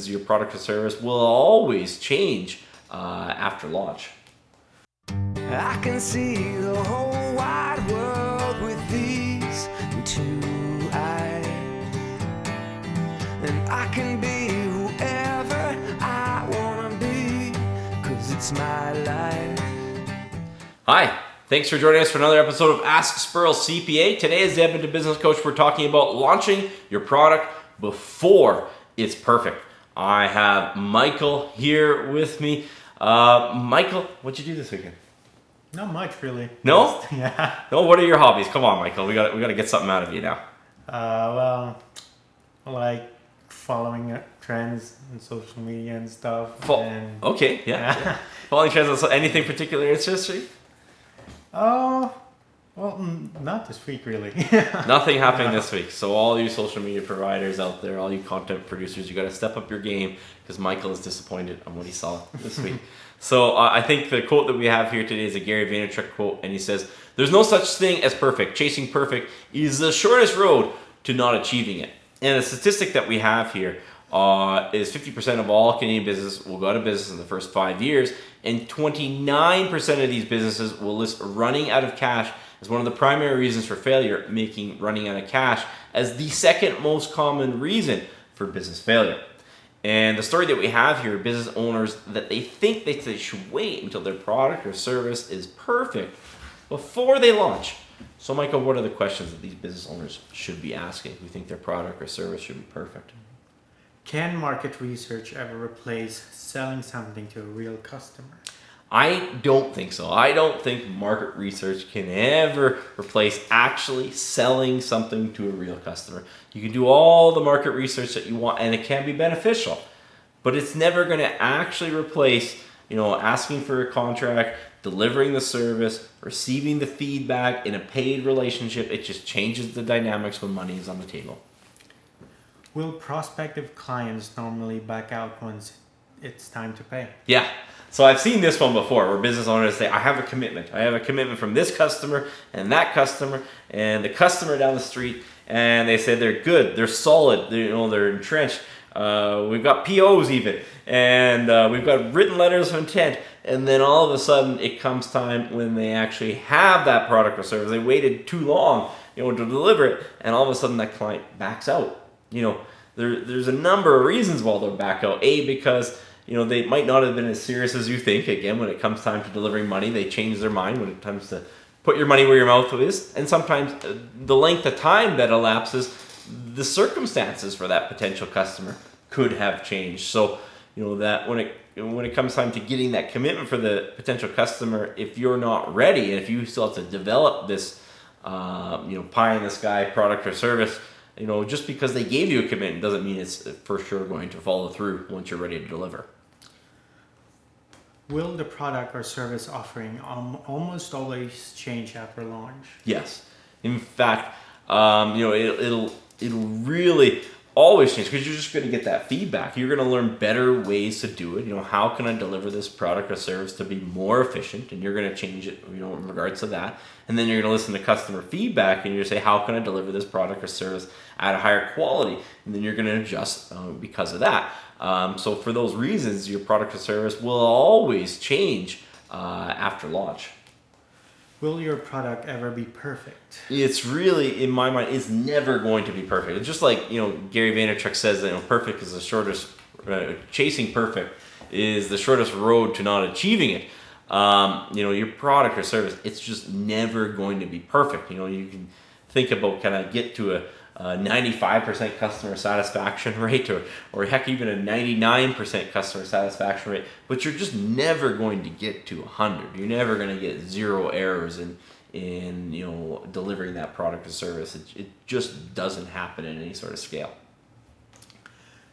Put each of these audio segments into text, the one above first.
Your product or service will always change after launch. I can see the whole wide world with these two eyes, and I can be whoever I wanna be, 'cause it's my life. Hi, thanks for joining us for another episode of Ask Spurrell CPA. Today as the Edmonton Business Coach, we're talking about launching your product before it's perfect. I have Michael here with me. Michael, what'd you do this weekend? Not much, really. No? Yeah. No, what are your hobbies? Come on, Michael. We got to get something out of you now. Well, like following trends and social media and stuff. Okay, yeah. Following trends, anything particular interest you? Oh, well, not this week, really. Nothing happening this week. So all you social media providers out there, all you content producers, you got to step up your game because Michael is disappointed on what he saw this week. So I think the quote that we have here today is a Gary Vaynerchuk quote, and he says, "There's no such thing as perfect. Chasing perfect is the shortest road to not achieving it." And the statistic that we have here is 50% of all Canadian businesses will go out of business in the first 5 years, and 29% of these businesses will list running out of cash as one of the primary reasons for failure, making running out of cash as the second most common reason for business failure. And the story that we have here, business owners that they think that they should wait until their product or service is perfect before they launch. So Michael, what are the questions that these business owners should be asking who think their product or service should be perfect? Can market research ever replace selling something to a real customer? I don't think so. I don't think market research can ever replace actually selling something to a real customer. You can do all the market research that you want, and it can be beneficial, but it's never going to actually replace, asking for a contract, delivering the service, receiving the feedback in a paid relationship. It just changes the dynamics when money is on the table. Will prospective clients normally back out once it's time to pay? Yeah. So I've seen this one before where business owners say, I have a commitment. I have a commitment from this customer and that customer and the customer down the street. And they say they're good, they're solid, they're entrenched. We've got POs even. And we've got written letters of intent. And then all of a sudden it comes time when they actually have that product or service. They waited too long, to deliver it. And all of a sudden that client backs out. There's a number of reasons why they'll back out. Because they might not have been as serious as you think. Again, when it comes time to delivering money, they change their mind when it comes to put your money where your mouth is. And sometimes the length of time that elapses, the circumstances for that potential customer could have changed. So, that when it comes time to getting that commitment for the potential customer, if you're not ready and if you still have to develop this, pie in the sky product or service, just because they gave you a commitment doesn't mean it's for sure going to follow through once you're ready to deliver. Will the product or service offering almost always change after launch? Yes. In fact, it'll really always change because you're just going to get that feedback. You're going to learn better ways to do it. How can I deliver this product or service to be more efficient? And you're going to change it, in regards to that. And then you're going to listen to customer feedback and you're going to say, how can I deliver this product or service at a higher quality? And then you're going to adjust because of that. So for those reasons, your product or service will always change after launch. Will your product ever be perfect? It's really, in my mind, it's never going to be perfect. It's just like, Gary Vaynerchuk says that perfect is the shortest, chasing perfect is the shortest road to not achieving it. Your product or service, it's just never going to be perfect. You can think about kind of get to a 95% customer satisfaction rate or heck, even a 99% customer satisfaction rate, but you're just never going to get to 100. You're never going to get zero errors in delivering that product or service. It just doesn't happen in any sort of scale.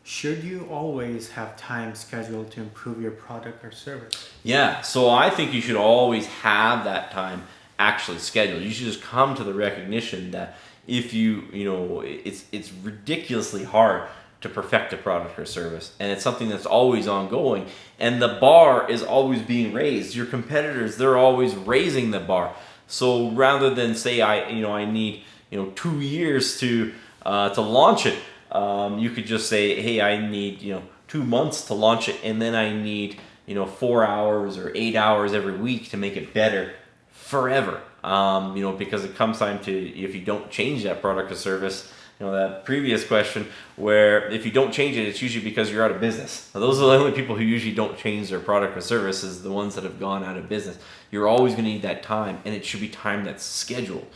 Should you always have time scheduled to improve your product or service? Yeah, so I think you should always have that time actually scheduled. You should just come to the recognition that if it's ridiculously hard to perfect a product or service, and it's something that's always ongoing, and the bar is always being raised. Your competitors, they're always raising the bar. So rather than say I need 2 years to launch it, you could just say, hey, I need 2 months to launch it, and then I need 4 hours or 8 hours every week to make it better forever. Because it comes time to, if you don't change that product or service, that previous question where if you don't change it, it's usually because you're out of business. Now, those are the only people who usually don't change their product or service, is the ones that have gone out of business. You're always going to need that time, and it should be time that's scheduled.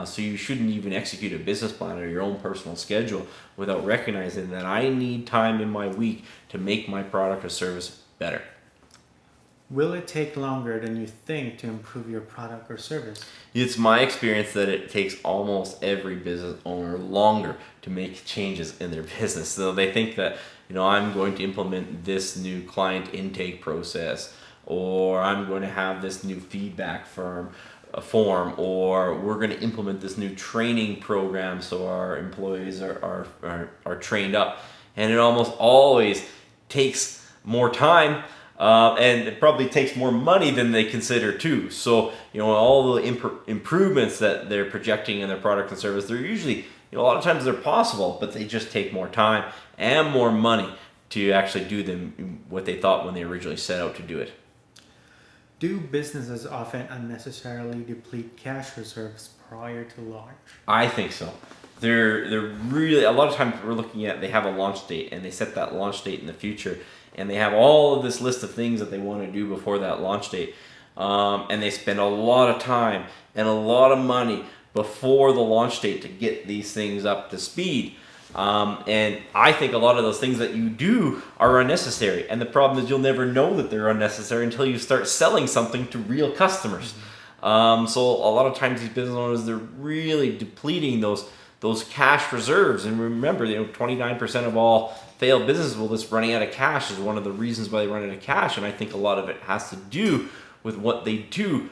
So you shouldn't even execute a business plan or your own personal schedule without recognizing that I need time in my week to make my product or service better. Will it take longer than you think to improve your product or service? It's my experience that it takes almost every business owner longer to make changes in their business. So they think that, I'm going to implement this new client intake process, or I'm going to have this new feedback form, or we're going to implement this new training program so our employees are trained up. And it almost always takes more time. And it probably takes more money than they consider too. So, all the improvements that they're projecting in their product and service, they're usually, a lot of times they're possible, but they just take more time and more money to actually do them what they thought when they originally set out to do it. Do businesses often unnecessarily deplete cash reserves prior to launch? I think so. They're really, a lot of times we're looking at, they have a launch date and they set that launch date in the future. And they have all of this list of things that they want to do before that launch date. And they spend a lot of time and a lot of money before the launch date to get these things up to speed. And I think a lot of those things that you do are unnecessary. And the problem is you'll never know that they're unnecessary until you start selling something to real customers. So a lot of times these business owners, they're really depleting those cash reserves. And remember, 29% of all failed businesses, well, this running out of cash is one of the reasons why they run out of cash. And I think a lot of it has to do with what they do,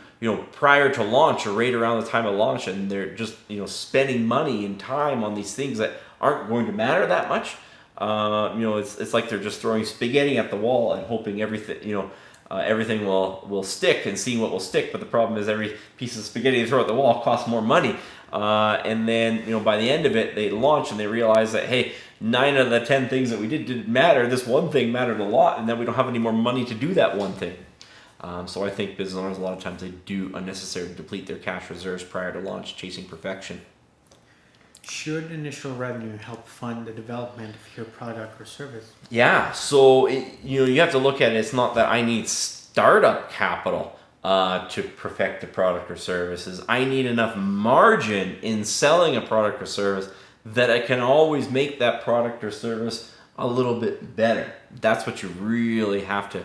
prior to launch or right around the time of launch. And they're just, spending money and time on these things that aren't going to matter that much. It's like they're just throwing spaghetti at the wall and hoping everything, everything will stick and seeing what will stick. But the problem is every piece of spaghetti they throw at the wall costs more money. And then, by the end of it, they launch and they realize that, hey, 9 out of the 10 things that we didn't matter. This one thing mattered a lot, and then we don't have any more money to do that one thing. So I think business owners, a lot of times, they do unnecessarily deplete their cash reserves prior to launch, chasing perfection. Should initial revenue help fund the development of your product or service? Yeah, so you have to look at it. It's not that I need startup capital to perfect the product or services. I need enough margin in selling a product or service that I can always make that product or service a little bit better. That's what you really have to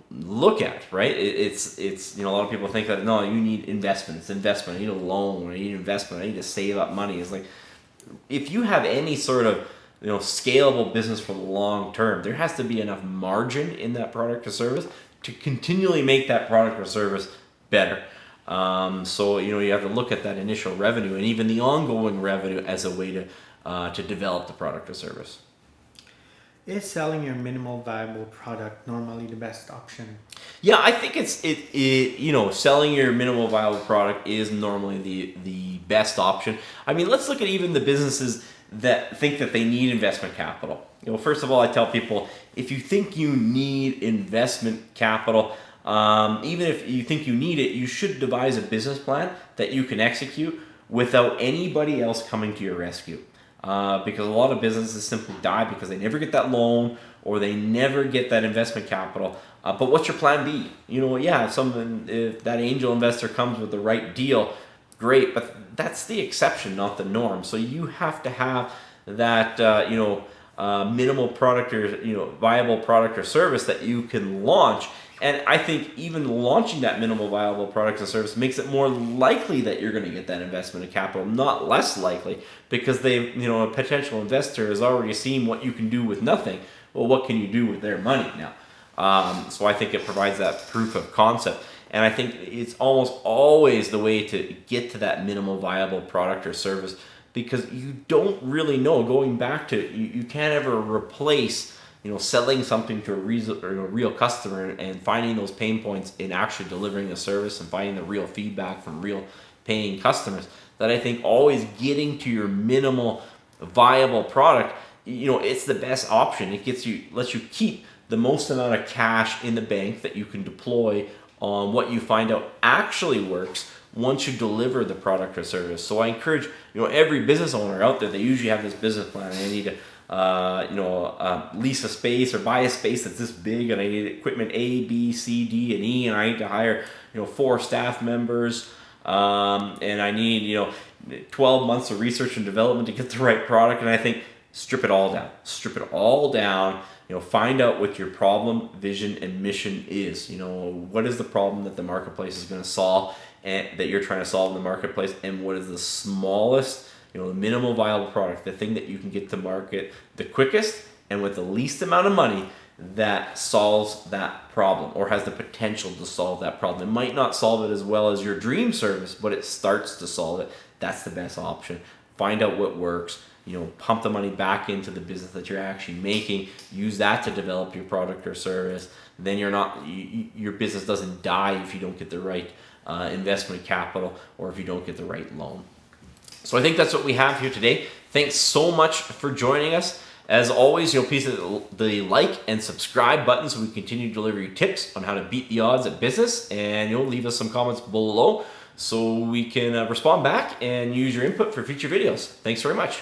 look at, right? It's a lot of people think that, no, you need investment. It's investment. I need a loan. I need investment. I need to save up money. It's like, if you have any sort of scalable business for the long term, there has to be enough margin in that product or service to continually make that product or service better. So you have to look at that initial revenue and even the ongoing revenue as a way to develop the product or service. Is selling your minimal viable product normally the best option? Yeah, I think selling your minimal viable product is normally the best option. I mean, let's look at even the businesses that think that they need investment capital. First of all, I tell people, if you think you need investment capital, even if you think you need it, you should devise a business plan that you can execute without anybody else coming to your rescue. Because a lot of businesses simply die because they never get that loan or they never get that investment capital. But what's your plan B? If that angel investor comes with the right deal, great, but that's the exception, not the norm. So you have to have that minimal product or viable product or service that you can launch. And I think even launching that minimal viable product or service makes it more likely that you're going to get that investment of capital, not less likely, because a potential investor has already seen what you can do with nothing. Well, what can you do with their money now? So I think it provides that proof of concept. And I think it's almost always the way to get to that minimal viable product or service, because you don't really know. Going back to, you can't ever replace selling something to a real customer and finding those pain points in actually delivering the service and finding the real feedback from real paying customers. That I think always getting to your minimal viable product it's the best option. It lets you keep the most amount of cash in the bank that you can deploy on what you find out actually works once you deliver the product or service. So I encourage every business owner out there, they usually have this business plan, and I need to lease a space or buy a space that's this big, and I need equipment A, B, C, D, and E, and I need to hire 4 staff members, and I need 12 months of research and development to get the right product. And I think strip it all down. Find out what your problem, vision, and mission is. What is the problem that the marketplace is going to solve, and that you're trying to solve in the marketplace, and what is the smallest, the minimal viable product, the thing that you can get to market the quickest and with the least amount of money that solves that problem or has the potential to solve that problem. It might not solve it as well as your dream service, but it starts to solve it. That's the best option. Find out what works. Pump the money back into the business that you're actually making. Use that to develop your product or service. Then your business doesn't die if you don't get the right investment capital or if you don't get the right loan. So I think that's what we have here today. Thanks so much for joining us. As always, please hit the like and subscribe button so we continue to deliver you tips on how to beat the odds at business. And leave us some comments below so we can respond back and use your input for future videos. Thanks very much.